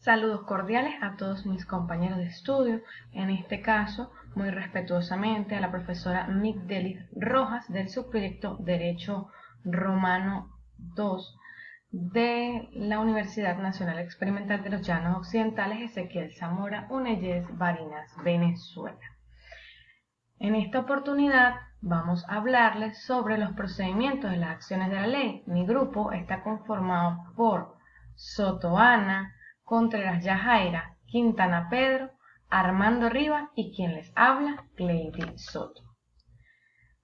Saludos cordiales a todos mis compañeros de estudio, en este caso, muy respetuosamente, a la profesora Migdelis Rojas del subproyecto Derecho Romano II de la Universidad Nacional Experimental de los Llanos Occidentales Ezequiel Zamora Unellés, Barinas, Venezuela. En esta oportunidad vamos a hablarles sobre los procedimientos de las acciones de la ley. Mi grupo está conformado por Soto Ana, Contreras Yajaira, Quintana Pedro, Armando Rivas y quien les habla, Cleidy Soto.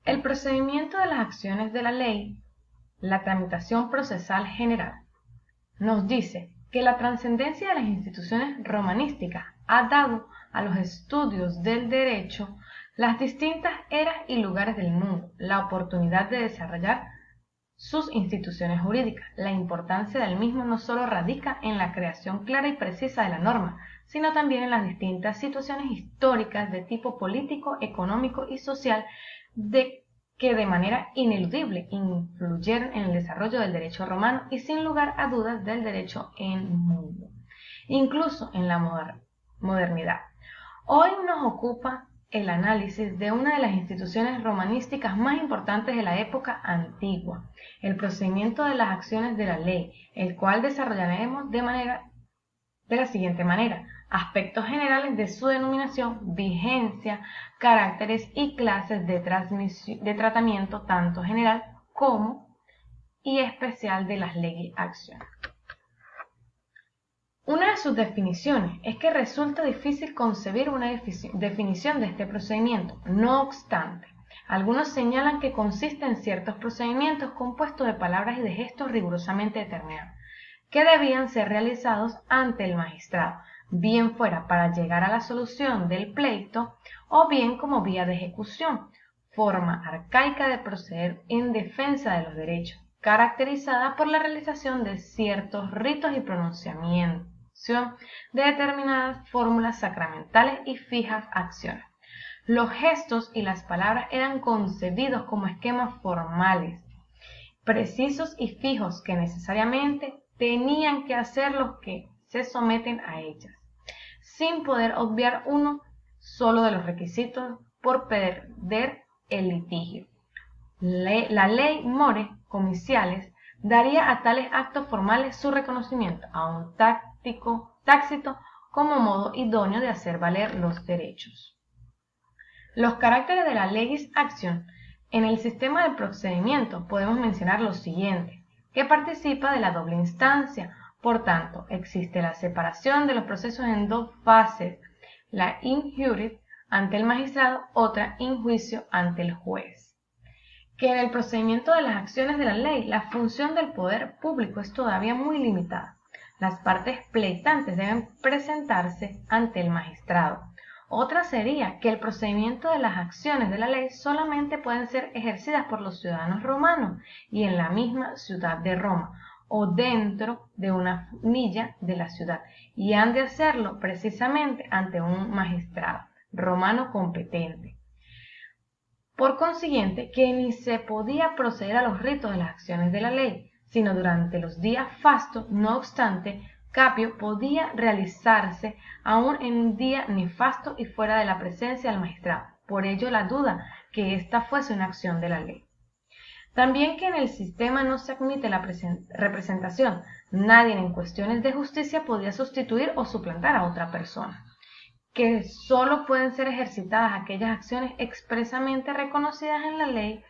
El procedimiento de las acciones de la ley, la tramitación procesal general, nos dice que la trascendencia de las instituciones romanísticas ha dado a los estudios del derecho las distintas eras y lugares del mundo la oportunidad de desarrollar sus instituciones jurídicas. La importancia del mismo no solo radica en la creación clara y precisa de la norma, sino también en las distintas situaciones históricas de tipo político, económico y social que de manera ineludible influyeron en el desarrollo del derecho romano y sin lugar a dudas del derecho en el mundo, incluso en la modernidad. Hoy nos ocupa el análisis de una de las instituciones romanísticas más importantes de la época antigua, el procedimiento de las acciones de la ley, el cual desarrollaremos de la siguiente manera: aspectos generales de su denominación, vigencia, caracteres y clases de tratamiento tanto general como y especial de las leyes y acciones. Una de sus definiciones es que resulta difícil concebir una definición de este procedimiento. No obstante, algunos señalan que consiste en ciertos procedimientos compuestos de palabras y de gestos rigurosamente determinados, que debían ser realizados ante el magistrado, bien fuera para llegar a la solución del pleito o bien como vía de ejecución, forma arcaica de proceder en defensa de los derechos, caracterizada por la realización de ciertos ritos y pronunciamientos de determinadas fórmulas sacramentales y fijas acciones. Los gestos y las palabras eran concebidos como esquemas formales, precisos y fijos que necesariamente tenían que hacer los que se someten a ellas, sin poder obviar uno solo de los requisitos por perder el litigio. La ley More Comiciales daría a tales actos formales su reconocimiento, a un tácito como modo idóneo de hacer valer los derechos. Los caracteres de la legis action en el sistema de procedimiento podemos mencionar los siguientes: que participa de la doble instancia, por tanto, existe la separación de los procesos en dos fases, la in juris ante el magistrado, otra in juicio ante el juez. Que en el procedimiento de las acciones de la ley, la función del poder público es todavía muy limitada. Las partes pleitantes deben presentarse ante el magistrado. Otra sería que el procedimiento de las acciones de la ley solamente pueden ser ejercidas por los ciudadanos romanos y en la misma ciudad de Roma o dentro de una milla de la ciudad, y han de hacerlo precisamente ante un magistrado romano competente. Por consiguiente, que ni se podía proceder a los ritos de las acciones de la ley, sino durante los días fastos. No obstante, capio podía realizarse aún en un día nefasto y fuera de la presencia del magistrado. Por ello la duda que ésta fuese una acción de la ley. También que en el sistema no se admite la representación. Nadie en cuestiones de justicia podía sustituir o suplantar a otra persona. Que sólo pueden ser ejercitadas aquellas acciones expresamente reconocidas en la ley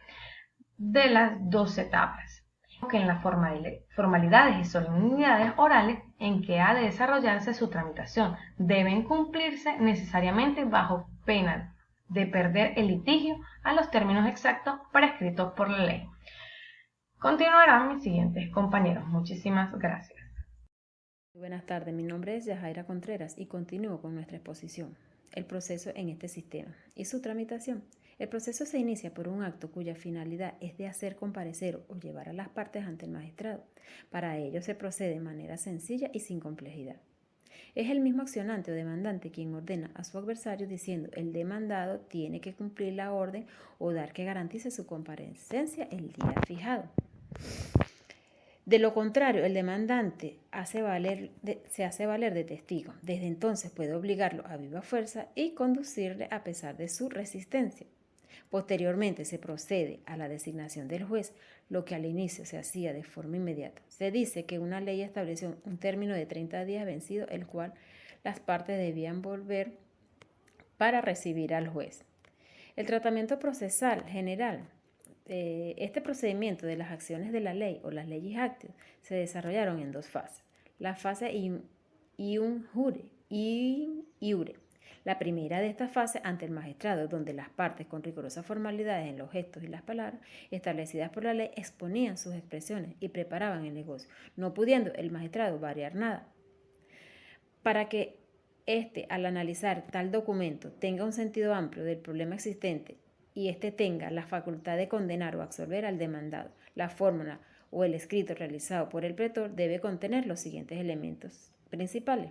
de las 12 tablas, que en las formalidades y solemnidades orales en que ha de desarrollarse su tramitación deben cumplirse necesariamente bajo pena de perder el litigio a los términos exactos prescritos por la ley. Continuarán mis siguientes compañeros. Muchísimas gracias. Buenas tardes, mi nombre es Yajaira Contreras y continúo con nuestra exposición, el proceso en este sistema y su tramitación. El proceso se inicia por un acto cuya finalidad es de hacer comparecer o llevar a las partes ante el magistrado. Para ello se procede de manera sencilla y sin complejidad. Es el mismo accionante o demandante quien ordena a su adversario diciendo: el demandado tiene que cumplir la orden o dar que garantice su comparecencia el día fijado. De lo contrario, el demandante se hace valer de testigo. Desde entonces puede obligarlo a viva fuerza y conducirle a pesar de su resistencia. Posteriormente se procede a la designación del juez, lo que al inicio se hacía de forma inmediata. Se dice que una ley estableció un término de 30 días vencido, el cual las partes debían volver para recibir al juez. El tratamiento procesal general. Este procedimiento de las acciones de la ley o las leyes actius se desarrollaron en dos fases. La fase iure. La primera de estas fases ante el magistrado, donde las partes con rigurosas formalidades en los gestos y las palabras establecidas por la ley exponían sus expresiones y preparaban el negocio, no pudiendo el magistrado variar nada. Para que al analizar tal documento, tenga un sentido amplio del problema existente y tenga la facultad de condenar o absolver al demandado, la fórmula o el escrito realizado por el pretor debe contener los siguientes elementos principales.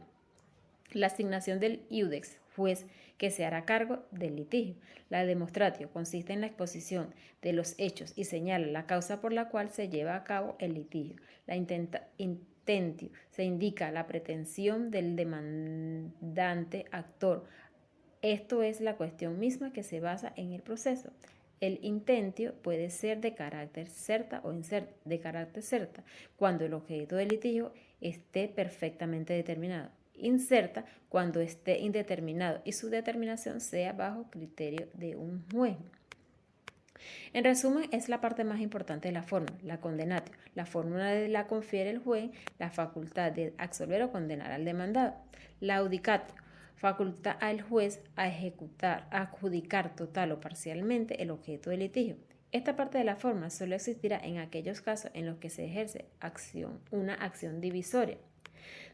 La asignación del iudex, juez que se hará cargo del litigio. La demonstratio consiste en la exposición de los hechos y señala la causa por la cual se lleva a cabo el litigio. La intentio se indica la pretensión del demandante actor. Esto es la cuestión misma que se basa en el proceso. El intentio puede ser de carácter certa o incerta. De carácter certa, cuando el objeto del litigio esté perfectamente determinado. Incerta, cuando esté indeterminado y su determinación sea bajo criterio de un juez. En resumen, es la parte más importante de la fórmula, la condenatio. La fórmula la confiere el juez la facultad de absolver o condenar al demandado. La audicatio faculta al juez a adjudicar total o parcialmente el objeto del litigio. Esta parte de la fórmula solo existirá en aquellos casos en los que se ejerce una acción divisoria.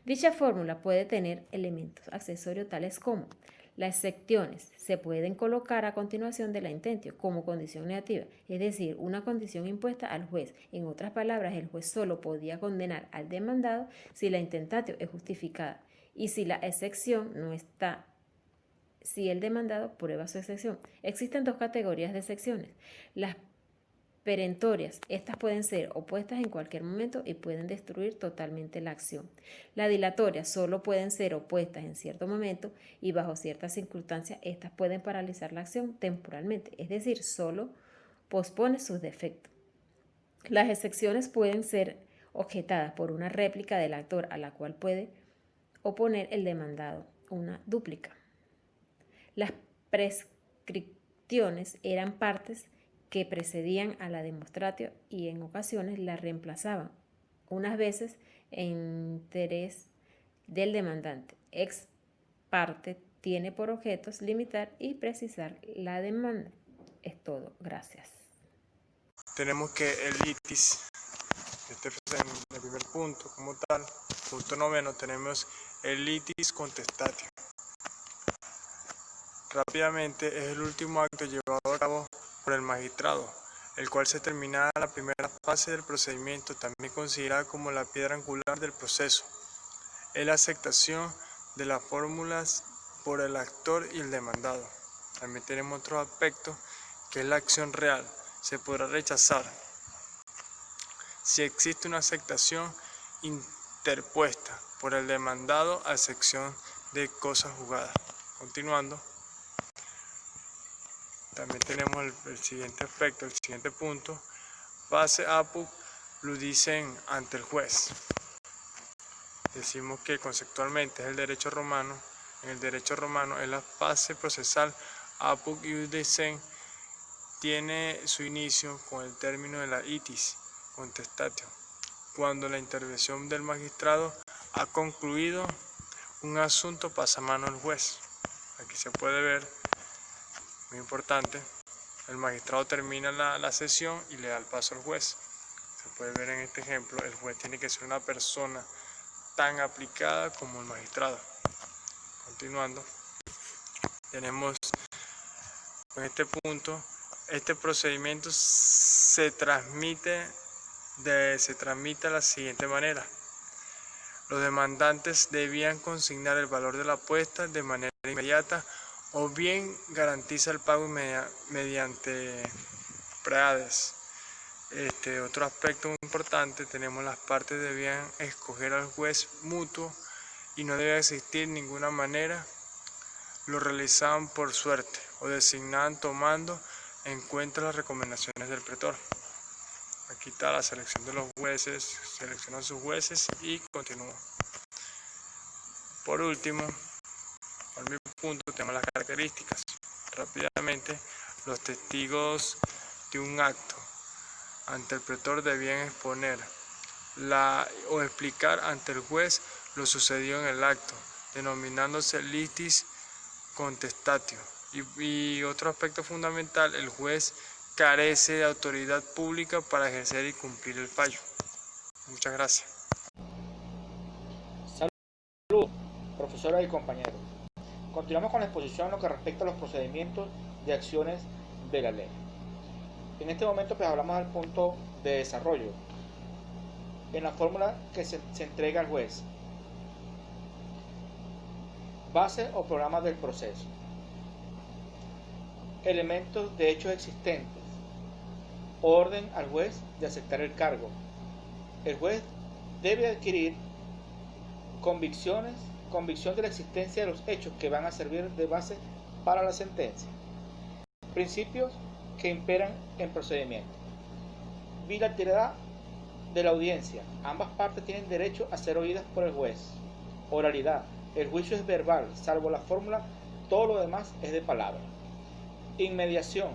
Dicha fórmula puede tener elementos accesorios tales como las excepciones se pueden colocar a continuación de la intentio como condición negativa, es decir, una condición impuesta al juez. En otras palabras, el juez solo podía condenar al demandado si la intentatio es justificada y si la excepción no está, si el demandado prueba su excepción. Existen dos categorías de excepciones. Las perentorias, estas pueden ser opuestas en cualquier momento y pueden destruir totalmente la acción. Las dilatorias solo pueden ser opuestas en cierto momento y bajo ciertas circunstancias estas pueden paralizar la acción temporalmente, es decir, solo pospone sus defectos. Las excepciones pueden ser objetadas por una réplica del actor a la cual puede oponer el demandado, una dúplica. Las prescripciones eran partes que precedían a la demonstratio y en ocasiones la reemplazaban, unas veces en interés del demandante. Ex parte tiene por objetos limitar y precisar la demanda. Es todo. Gracias. Tenemos que el litis, este es el primer punto como tal. Punto noveno, tenemos el litis contestatio. Rápidamente es el último acto llevado a cabo por el magistrado, el cual se termina la primera fase del procedimiento, también considerada como la piedra angular del proceso. Es la aceptación de las fórmulas por el actor y el demandado. También tenemos otro aspecto que es la acción real. Se podrá rechazar si existe una aceptación interpuesta por el demandado a excepción de cosas jugadas. Continuando. También tenemos el siguiente aspecto, el siguiente punto, fase apud ludicem ante el juez. Decimos que conceptualmente es el derecho romano. En el derecho romano es la fase procesal apud iudicem, tiene su inicio con el término de la itis contestatio, cuando la intervención del magistrado ha concluido, un asunto pasa a mano del juez. Aquí se puede ver, muy importante, el magistrado termina la sesión y le da el paso al juez. Se puede ver en este ejemplo, el juez tiene que ser una persona tan aplicada como el magistrado. Continuando, tenemos en este punto, este procedimiento se transmite de la siguiente manera. Los demandantes debían consignar el valor de la apuesta de manera inmediata o bien garantiza el pago mediante preades. Otro aspecto muy importante, tenemos las partes debían escoger al juez mutuo y no debía existir ninguna manera, lo realizaban por suerte o designaban tomando en cuenta las recomendaciones del pretor. Aquí está la selección de los jueces, seleccionan sus jueces y continúa. Por último, al mismo punto tenemos las características. Rápidamente, los testigos de un acto ante el pretor debían exponer o explicar ante el juez lo sucedido en el acto, denominándose litis contestatio. Y otro aspecto fundamental, el juez carece de autoridad pública para ejercer y cumplir el fallo. Muchas gracias. Saludos, profesora y compañeros. Continuamos con la exposición en lo que respecta a los procedimientos de acciones de la ley. En este momento pues hablamos del punto de desarrollo. En la fórmula que se entrega al juez. Base o programa del proceso. Elementos de hechos existentes. Orden al juez de aceptar el cargo. El juez debe adquirir convicción de la existencia de los hechos que van a servir de base para la sentencia. Principios que imperan en procedimiento. Bilateralidad de la audiencia. Ambas partes tienen derecho a ser oídas por el juez. Oralidad. El juicio es verbal, salvo la fórmula, todo lo demás es de palabra. Inmediación.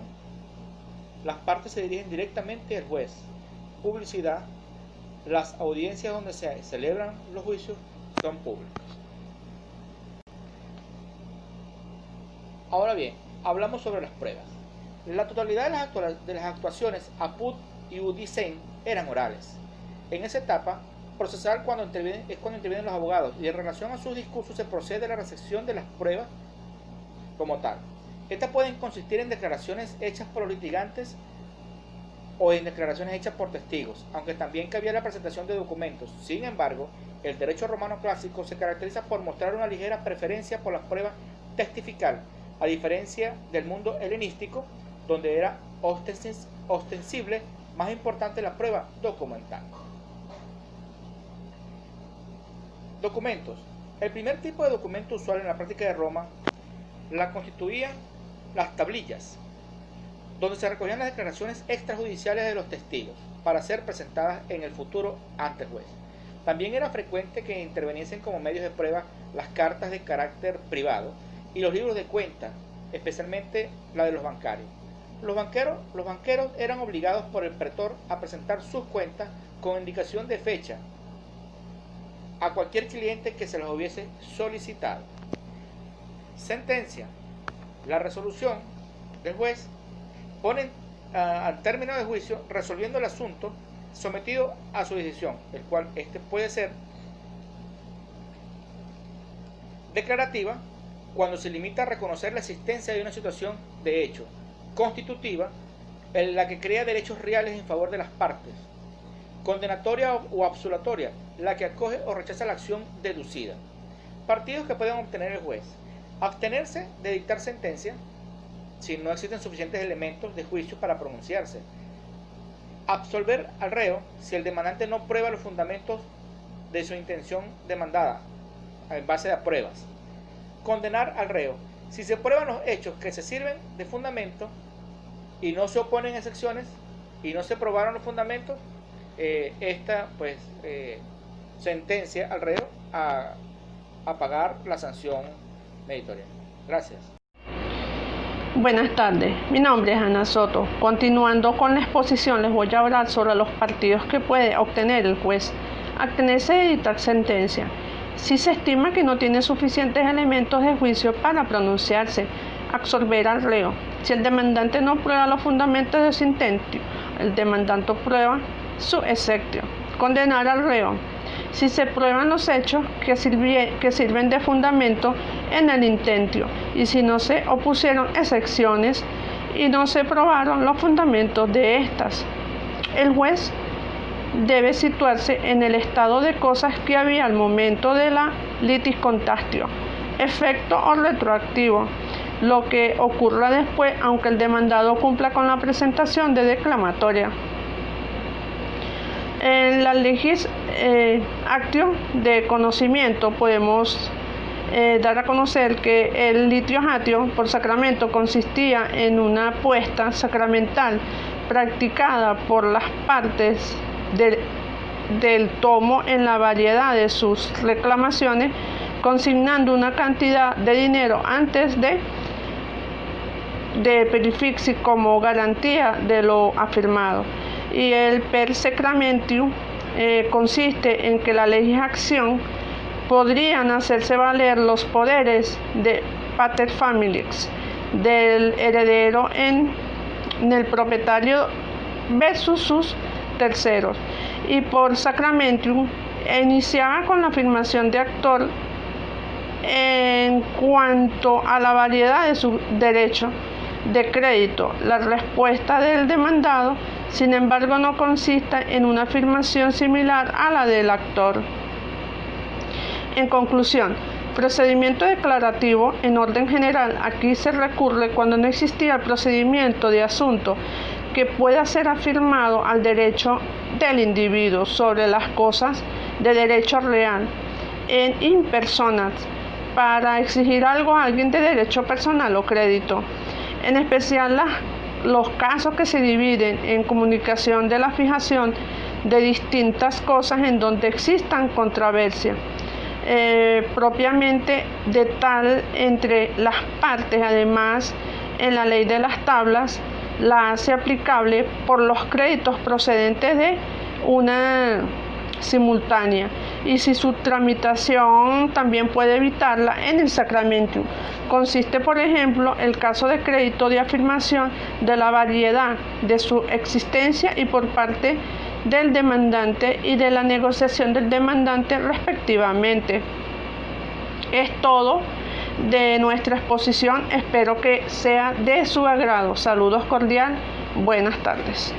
Las partes se dirigen directamente al juez. Publicidad. Las audiencias donde se celebran los juicios son públicas. Ahora bien, hablamos sobre las pruebas. La totalidad de las actuaciones apud iudicem eran orales. En esa etapa procesal cuando intervienen los abogados y en relación a sus discursos se procede a la recepción de las pruebas como tal. Estas pueden consistir en declaraciones hechas por los litigantes o en declaraciones hechas por testigos, aunque también cabía la presentación de documentos. Sin embargo, el derecho romano clásico se caracteriza por mostrar una ligera preferencia por las pruebas testifical, a diferencia del mundo helenístico, donde era ostensible más importante la prueba documental. Documentos. El primer tipo de documento usual en la práctica de Roma la constituían las tablillas, donde se recogían las declaraciones extrajudiciales de los testigos para ser presentadas en el futuro ante el juez. También era frecuente que interviniesen como medios de prueba las cartas de carácter privado y los libros de cuenta, especialmente la de los bancarios. Los banqueros eran obligados por el pretor a presentar sus cuentas con indicación de fecha a cualquier cliente que se los hubiese solicitado. Sentencia. La resolución del juez pone al término del juicio resolviendo el asunto sometido a su decisión, el cual puede ser declarativa cuando se limita a reconocer la existencia de una situación de hecho, constitutiva, en la que crea derechos reales en favor de las partes, condenatoria o absolutoria, la que acoge o rechaza la acción deducida. Partidos que pueden obtener el juez: abstenerse de dictar sentencia si no existen suficientes elementos de juicio para pronunciarse; absolver al reo si el demandante no prueba los fundamentos de su intención demandada en base a pruebas; condenar al reo si se prueban los hechos que se sirven de fundamento y no se oponen excepciones y no se probaron los fundamentos. Sentencia al reo a pagar la sanción meritoria. Gracias. Buenas tardes, mi nombre es Ana Soto. Continuando con la exposición, les voy a hablar sobre los partidos que puede obtener el juez. Abstenerse de dictar sentencia si se estima que no tiene suficientes elementos de juicio para pronunciarse; absolver al reo si el demandante no prueba los fundamentos de su intento, el demandante prueba su exceptio; condenar al reo si se prueban los hechos que sirven de fundamento en el intento y si no se opusieron excepciones y no se probaron los fundamentos de estas. El juez debe situarse en el estado de cosas que había al momento de la litis contatio, efecto o retroactivo, lo que ocurra después, aunque el demandado cumpla con la presentación de declamatoria. En la legis actio de conocimiento podemos dar a conocer que el litigatio por sacramento consistía en una apuesta sacramental practicada por las partes del tomo en la variedad de sus reclamaciones, consignando una cantidad de dinero antes de perifixi como garantía de lo afirmado. Y el per sacramentium consiste en que la legislación podrían hacerse valer los poderes de pater familias del heredero en el propietario versus sus terceros, y por sacramentium iniciaba con la afirmación de actor en cuanto a la variedad de su derecho de crédito. La respuesta del demandado, sin embargo, no consiste en una afirmación similar a la del actor. En conclusión, procedimiento declarativo en orden general. Aquí se recurre cuando no existía el procedimiento de asunto que pueda ser afirmado al derecho del individuo sobre las cosas de derecho real en in personas para exigir algo a alguien de derecho personal o crédito. En especial los casos que se dividen en comunicación de la fijación de distintas cosas en donde existan controversia propiamente de tal entre las partes. Además, en la ley de las tablas la hace aplicable por los créditos procedentes de una simultánea, y si su tramitación también puede evitarla en el sacramentium. Consiste, por ejemplo, el caso de crédito de afirmación de la variedad de su existencia y por parte del demandante y de la negociación del demandante respectivamente. Es todo de nuestra exposición. Espero que sea de su agrado. Saludos cordiales. Buenas tardes.